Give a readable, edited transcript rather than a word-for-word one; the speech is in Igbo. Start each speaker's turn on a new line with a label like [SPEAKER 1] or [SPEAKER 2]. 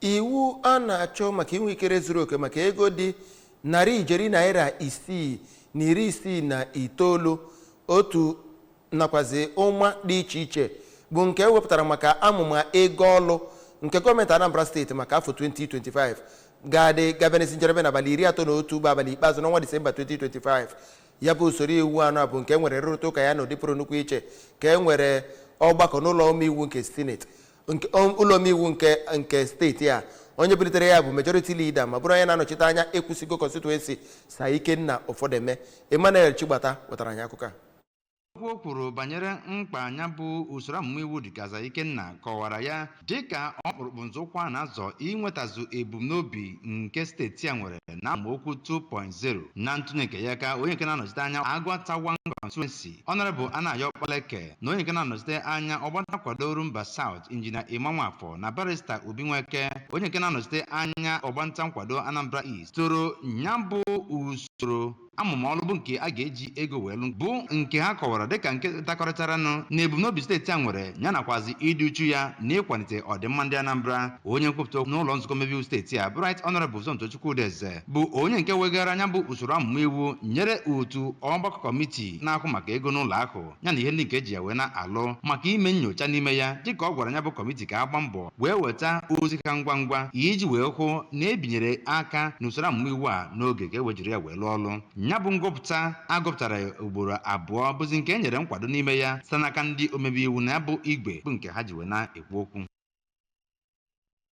[SPEAKER 1] iwu a na-achọ maka inwe ikere zuru oke maka ego dị $169 otu nakwazi ụma dị iche iche bụ nke ewepụtara maka amụma ego ọlụ nke gọọmenti Anambra steeti maka afọ 2025 ga-adị gabenisi njedebe n'abalị 31 bụ abalị ikpeazụ n'ọnwa Disemba 2025. ya bụ usoro iwu anọ bụ nke nwere nrụrịta ụka ya na ụdị pụrụ nnukwu iche ka e nwere ọgbakọ n'ụlọ omeiwu nke steeti ụlọ omeiwu nke steeti a. onye bilitere ya bụ majority leader ma bụrụ onye na-anọchite anya Ekwusigo constituency sa Ikenna Ụfọdeme. Emmanuel Chigbata wetara anyị akụkọ a.
[SPEAKER 2] Akwukwo kwuru banyere mkpa anya bụ usoro ọmụmụ iwu dịka Ikenna kọwara ya dịka ọkpụrụkpụ nzọụkwụ a na-azọ inwetazu ebumnobi nke steeti a nwere na amaokwu 2.0 na ntụnye nke ya ka onye nke na-anọchite anya Agwata constituency Honorable Anayo Kpaleke na onye nke na-anọchite anya ọgbata kwado Rumba South Injinia Imanwafọ na Barrister Obi Nweke onye nke na-anọchite anya ọgbata nkwado Anambra East toro nya bụ usoro amụma ọlụ bụ nke a ga-eji ego welu bụ nke ha kọwara dịka nke dakọrịtaranụ na ebumnobi steeti a nwere ya nakwazi ịdị uchu ya na ịkwalite ọdịmma ndị Anambra. Onye nkwupụta okwu n'ụlọ nzukọ omeiwu steeti a Bright Honorable Zonto Chukwudeze bụ onye nke wegara anya bụ usoro amụma iwu nyere otu ọgbakọ kọmitii na-akwụ maka ego n'ụlọ akụ ya na ihe ndị nke eji ya wee na-alụ maka ime nnyocha n'ime ya dịka ọ gwara ya bụ kọmitii ka agba mbọ wee weta ozi ka ngwa ngwa iji wee hụ na ebinyere aka n'usoro amụma iwu a n'oge ka e wejiri ya wee lụọ ọlụ. Ya bụ ngụpụta agụpụtara ugboro abụọ bụzi nke e nyere nkwado n'ime ya site n'aka ndị omebe iwu na ya bụ igwe bụ nke ha ji wee na-ekwu okwu.